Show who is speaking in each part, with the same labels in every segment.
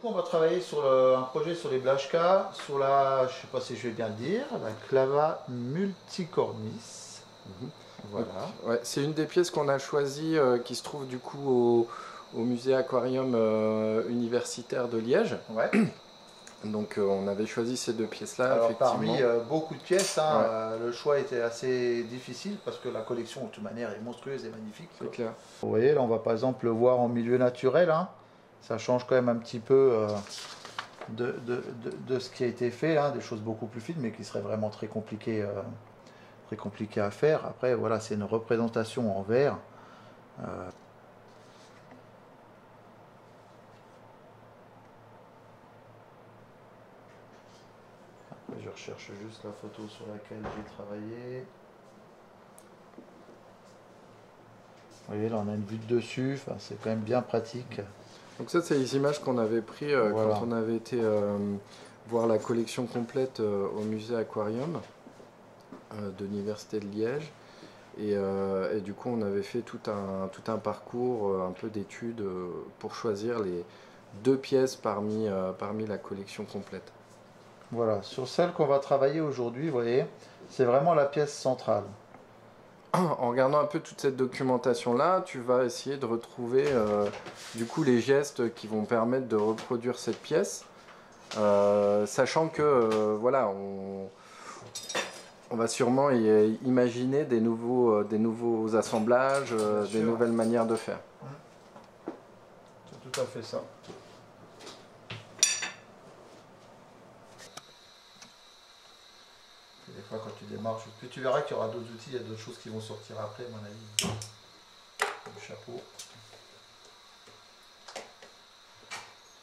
Speaker 1: coup, on va travailler sur un projet sur les Blaschka, sur la, je sais pas si je vais bien le dire, la Clava multicornis. Voilà.
Speaker 2: Ouais, c'est une des pièces qu'on a choisies qui se trouve du coup au musée aquarium universitaire de Liège.
Speaker 1: Ouais.
Speaker 2: Donc on avait choisi ces deux pièces-là.
Speaker 1: Alors
Speaker 2: effectivement.
Speaker 1: parmi beaucoup de pièces, hein,
Speaker 2: Ouais.
Speaker 1: le choix était assez difficile parce que la collection de toute manière est monstrueuse et magnifique.
Speaker 2: C'est clair.
Speaker 1: Vous voyez, là on va par exemple le voir en milieu naturel. Hein. Ça change quand même un petit peu de ce qui a été fait, hein, des choses beaucoup plus fines mais qui seraient vraiment très compliquées à faire. Après voilà, c'est une représentation en verre. Je recherche juste la photo sur laquelle j'ai travaillé. Vous voyez, là on a une vue de dessus, enfin, c'est quand même bien pratique.
Speaker 2: Donc ça, c'est les images qu'on avait prises
Speaker 1: Voilà.
Speaker 2: quand on avait été voir la collection complète au musée aquarium de l'université de Liège. Et du coup, on avait fait tout un parcours, un peu d'études pour choisir les deux pièces parmi la collection complète.
Speaker 1: Voilà, sur celle qu'on va travailler aujourd'hui, vous voyez, c'est vraiment la pièce centrale.
Speaker 2: En regardant un peu toute cette documentation-là, tu vas essayer de retrouver du coup les gestes qui vont permettre de reproduire cette pièce, sachant que voilà, on va sûrement imaginer des nouveaux assemblages, des nouvelles manières de faire.
Speaker 1: C'est tout à fait ça. Des fois quand tu démarres, puis tu verras qu'il y aura d'autres outils, il y a d'autres choses qui vont sortir après, à mon avis. Le chapeau.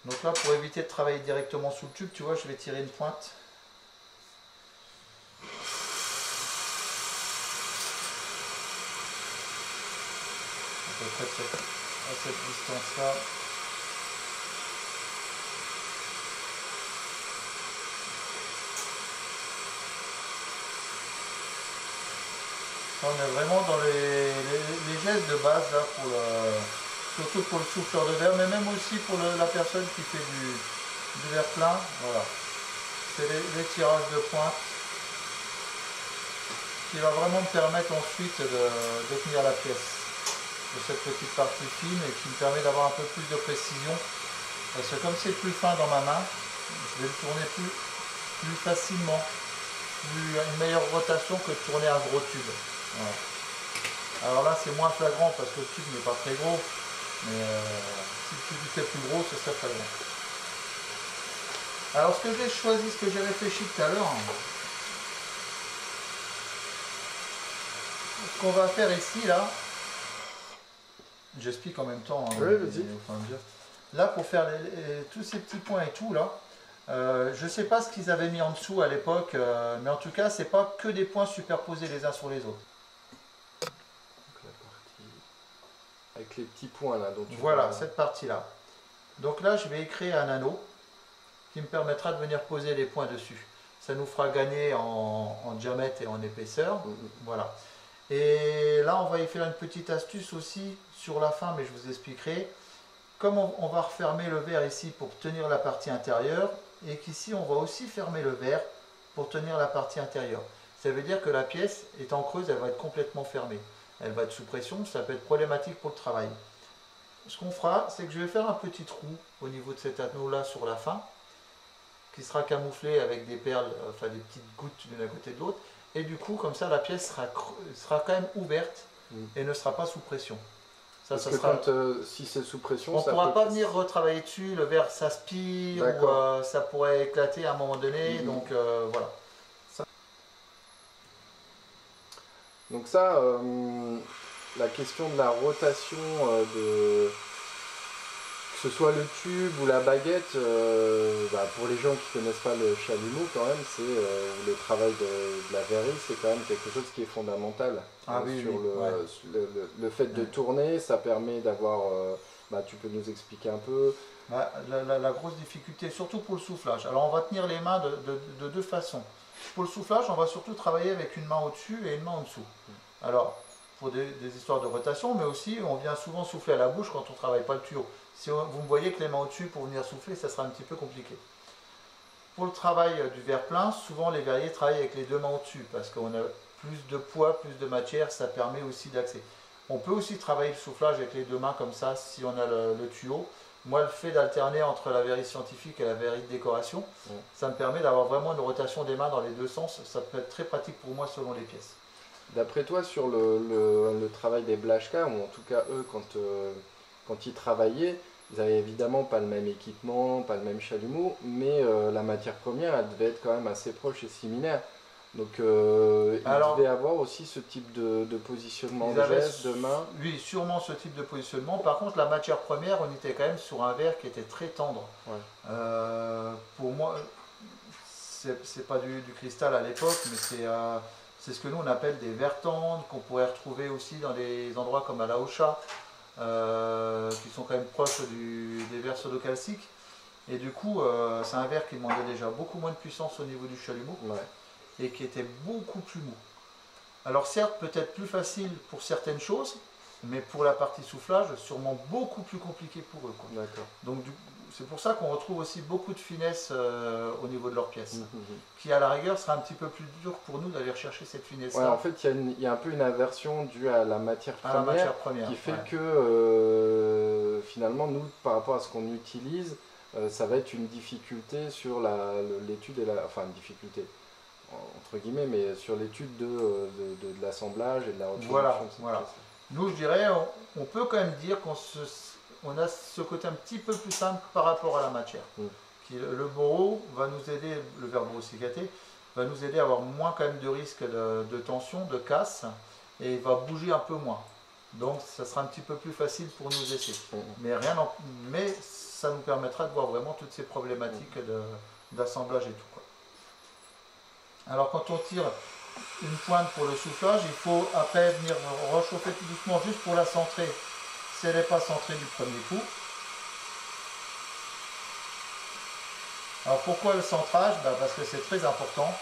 Speaker 1: Donc là, pour éviter de travailler directement sous le tube, tu vois, je vais tirer une pointe. À peu près à cette distance-là. On est vraiment dans les gestes de base là, surtout pour le souffleur de verre, mais même aussi pour la personne qui fait du verre plein. Voilà. C'est les tirages de pointe qui va vraiment me permettre ensuite de tenir la pièce de cette petite partie fine et qui me permet d'avoir un peu plus de précision. Parce que comme c'est plus fin dans ma main, je vais le tourner plus facilement, une meilleure rotation que de tourner un gros tube. Voilà. Alors là c'est moins flagrant parce que le tube n'est pas très gros, mais si le tube était plus gros, ce serait flagrant. Alors ce que j'ai choisi, ce que j'ai réfléchi tout à l'heure, ce qu'on va faire ici là, j'explique en même temps. Hein,
Speaker 2: oui, vas-y.
Speaker 1: Là pour faire tous ces petits points et tout là, je ne sais pas ce qu'ils avaient mis en dessous à l'époque, mais en tout cas c'est pas que des points superposés les uns sur les autres.
Speaker 2: Avec les petits points là. Donc
Speaker 1: voilà, cette partie-là. Donc là, je vais écrire un anneau qui me permettra de venir poser les points dessus. Ça nous fera gagner en diamètre et en épaisseur. Voilà. Et là, on va y faire une petite astuce aussi sur la fin, mais je vous expliquerai. Comme on va refermer le verre ici pour tenir la partie intérieure, et qu'ici, on va aussi fermer le verre pour tenir la partie intérieure. Ça veut dire que la pièce, étant creuse, elle va être complètement fermée. Elle va être sous pression, ça peut être problématique pour le travail. Ce qu'on fera, c'est que je vais faire un petit trou au niveau de cet anneau-là sur la fin, qui sera camouflé avec des perles, enfin des petites gouttes d'une à côté de l'autre. Et du coup, comme ça, la pièce sera quand même ouverte et ne sera pas sous pression. Ça,
Speaker 2: parce
Speaker 1: ça
Speaker 2: que
Speaker 1: sera...
Speaker 2: si c'est sous pression,
Speaker 1: on ne pourra pas venir retravailler dessus, le verre s'aspire, ou ça pourrait éclater à un moment donné, donc voilà.
Speaker 2: Donc ça, la question de la rotation, que ce soit le tube ou la baguette, pour les gens qui ne connaissent pas le chalumeau quand même, c'est le travail de la verrerie, c'est quand même quelque chose qui est fondamental. Le fait de tourner, ça permet d'avoir, tu peux nous expliquer un peu.
Speaker 1: La grosse difficulté, surtout pour le soufflage. Alors on va tenir les mains de deux façons. Pour le soufflage, on va surtout travailler avec une main au-dessus et une main en dessous. Alors, pour des histoires de rotation, mais aussi on vient souvent souffler à la bouche quand on ne travaille pas le tuyau. Si vous me voyez que les mains au-dessus pour venir souffler, ça sera un petit peu compliqué. Pour le travail du verre plein, souvent les verriers travaillent avec les deux mains au-dessus parce qu'on a plus de poids, plus de matière, ça permet aussi d'accès. On peut aussi travailler le soufflage avec les deux mains comme ça si on a le tuyau. Moi, le fait d'alterner entre la verrie scientifique et la verrie de décoration, ça me permet d'avoir vraiment une rotation des mains dans les deux sens. Ça peut être très pratique pour moi selon les pièces.
Speaker 2: D'après toi, sur le travail des Blaschka, ou en tout cas eux, quand ils travaillaient, ils n'avaient évidemment pas le même équipement, pas le même chalumeau, mais la matière première, elle devait être quand même assez proche et similaire. Donc ils devaient avoir aussi ce type de positionnement de geste, de main.
Speaker 1: Oui, sûrement ce type de positionnement. Par contre, la matière première, on était quand même sur un verre qui était très tendre. Ouais. Pour moi, c'est pas du cristal à l'époque, mais c'est ce que nous on appelle des verres tendres, qu'on pourrait retrouver aussi dans des endroits comme à la Hocha, qui sont quand même proches des verres sodocalciques. Et du coup, c'est un verre qui demandait déjà beaucoup moins de puissance au niveau du chalumeau. Ouais. Et qui était beaucoup plus mou. Alors certes, peut-être plus facile pour certaines choses, mais pour la partie soufflage, sûrement beaucoup plus compliqué pour eux. D'accord. Donc c'est pour ça qu'on retrouve aussi beaucoup de finesse au niveau de leurs pièces, qui à la rigueur sera un petit peu plus dur pour nous d'aller rechercher cette finesse-là.
Speaker 2: Ouais, en fait, il y a un peu une aversion due à la matière première, qui fait que finalement, nous, par rapport à ce qu'on utilise, ça va être une difficulté sur l'étude et enfin une difficulté entre guillemets, mais sur l'étude de l'assemblage et de la reproduction.
Speaker 1: Voilà. Nous, je dirais, on peut quand même dire qu'on a ce côté un petit peu plus simple par rapport à la matière. Le boro va nous aider, le verre borosilicate, va nous aider à avoir moins quand même de risque de tension, de casse, et il va bouger un peu moins. Donc, ça sera un petit peu plus facile pour nous essais. Mais ça nous permettra de voir vraiment toutes ces problématiques d'assemblage et tout. Alors quand on tire une pointe pour le soufflage, il faut après venir rechauffer tout doucement juste pour la centrer si elle n'est pas centrée du premier coup. Alors pourquoi le centrage? Parce que c'est très important.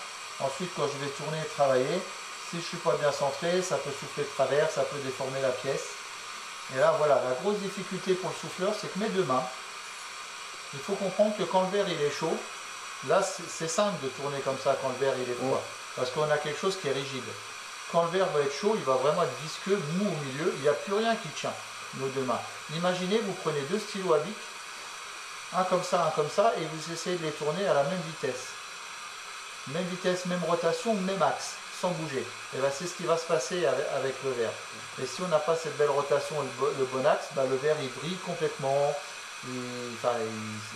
Speaker 1: Ensuite quand je vais tourner et travailler, si je ne suis pas bien centré, ça peut souffler de travers, ça peut déformer la pièce. Et là voilà, la grosse difficulté pour le souffleur, c'est que mes deux mains, il faut comprendre que quand le verre il est chaud, là, c'est simple de tourner comme ça quand le verre il est froid, parce qu'on a quelque chose qui est rigide. Quand le verre va être chaud, il va vraiment être visqueux, mou au milieu, il n'y a plus rien qui tient nos deux mains. Imaginez, vous prenez deux stylos à bic, un comme ça, et vous essayez de les tourner à la même vitesse. Même vitesse, même rotation, même axe, sans bouger. Et bien c'est ce qui va se passer avec le verre. Et si on n'a pas cette belle rotation, le bon axe, le verre il brille complètement, il ne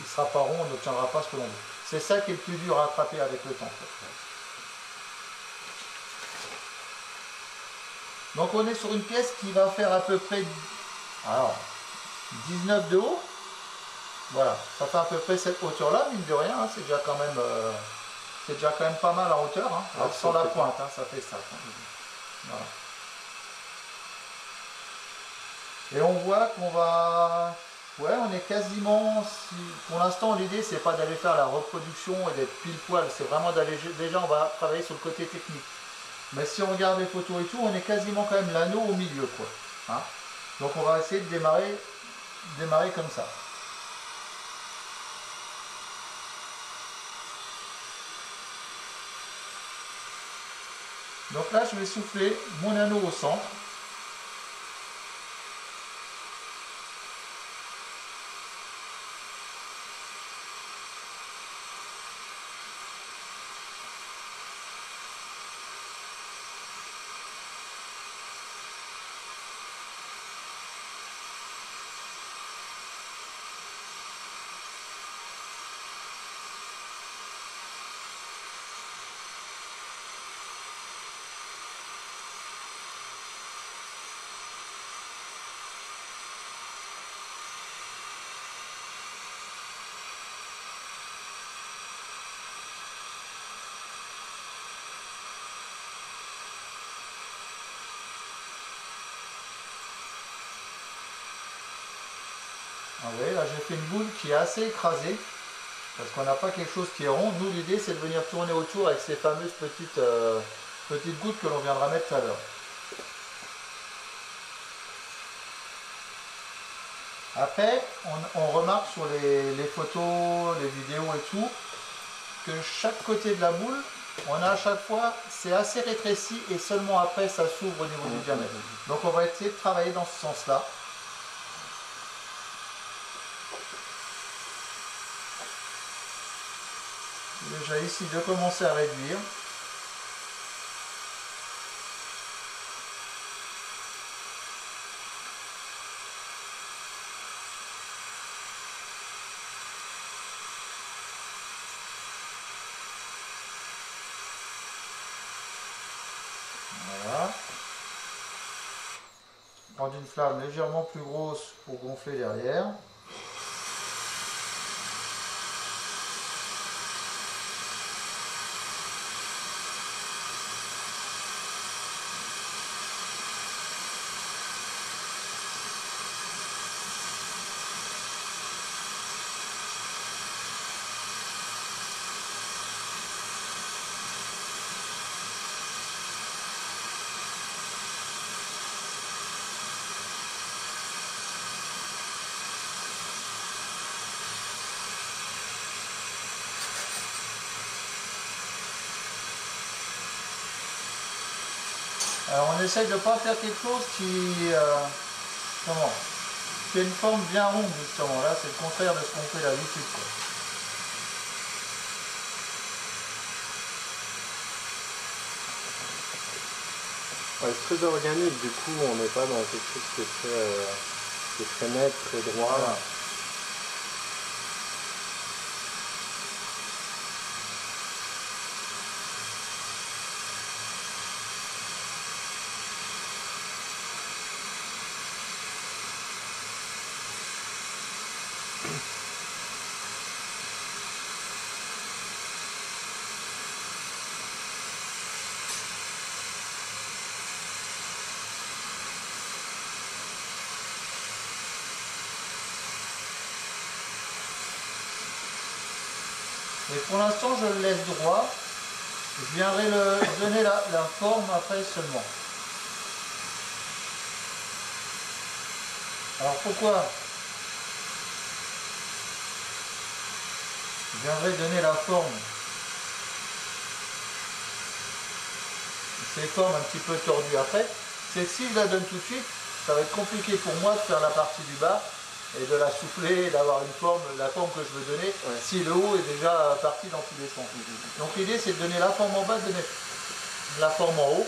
Speaker 1: sera pas rond, on n'obtiendra pas ce que l'on veut. C'est ça qui est le plus dur à attraper avec le temps. Donc on est sur une pièce qui va faire à peu près 19 de haut. Voilà, ça fait à peu près cette hauteur-là, mine de rien, c'est déjà quand même pas mal en hauteur. Alors sans la pointe, ça fait ça. Voilà. Et on voit qu'on va... Ouais, on est quasiment... Pour l'instant, l'idée, c'est pas d'aller faire la reproduction et d'être pile poil. C'est vraiment d'aller... Déjà, on va travailler sur le côté technique. Mais si on regarde les photos et tout, on est quasiment quand même l'anneau au milieu, quoi. Donc, on va essayer de démarrer comme ça. Donc là, je vais souffler mon anneau au centre. Vous voyez, là j'ai fait une boule qui est assez écrasée, parce qu'on n'a pas quelque chose qui est rond. Nous, l'idée, c'est de venir tourner autour avec ces fameuses petites gouttes que l'on viendra mettre tout à l'heure. Après, on remarque sur les photos, les vidéos et tout, que chaque côté de la boule, on a à chaque fois, c'est assez rétréci et seulement après ça s'ouvre au niveau du diamètre. Donc on va essayer de travailler dans ce sens-là. Déjà ici de commencer à réduire. Voilà. Prendre une flamme légèrement plus grosse pour gonfler derrière. Alors on essaye de ne pas faire quelque chose qui a une forme bien ronde justement. Là c'est le contraire de ce qu'on fait d'habitude.
Speaker 2: Ouais, c'est très organique, du coup on n'est pas dans quelque chose qui est très net, très droit.
Speaker 1: Voilà. Et pour l'instant je le laisse droit. Je viendrai donner la forme après seulement. Alors pourquoi je viendrai donner la forme? Ces formes un petit peu tordues après, c'est que si je la donne tout de suite, ça va être compliqué pour moi de faire la partie du bas et de la souffler, d'avoir une forme, la forme que je veux donner, si le haut est déjà parti dans tous les sens. Donc l'idée c'est de donner la forme en bas, de donner la forme en haut,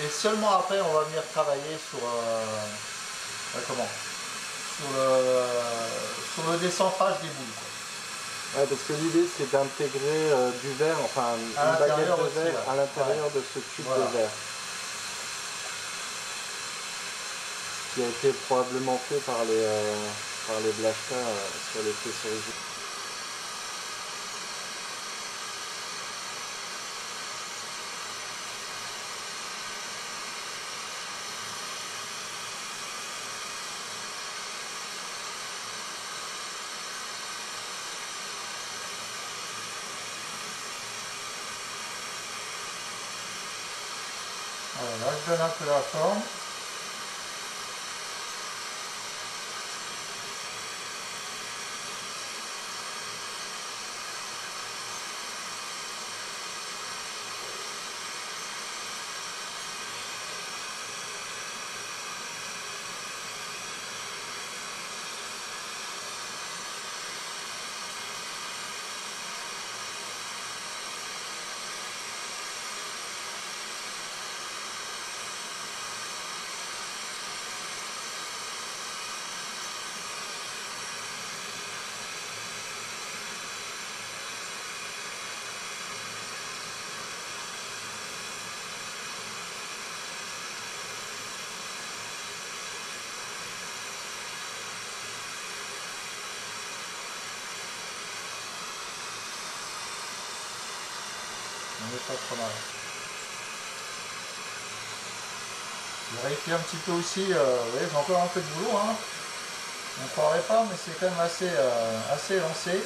Speaker 1: et seulement après on va venir travailler sur, sur le décentrage des boules.
Speaker 2: Ouais, parce que l'idée c'est d'intégrer du verre, enfin une baguette de verre à l'intérieur de ce tube de verre. Ce qui a été probablement fait par les Blashka sur les pièces originales.
Speaker 1: Voilà, là je donne un peu la forme. On n'est pas trop mal. Je vérifie un petit peu aussi, oui, j'ai encore un peu de boulot, hein. On ne croirait pas, mais c'est quand même assez lancé.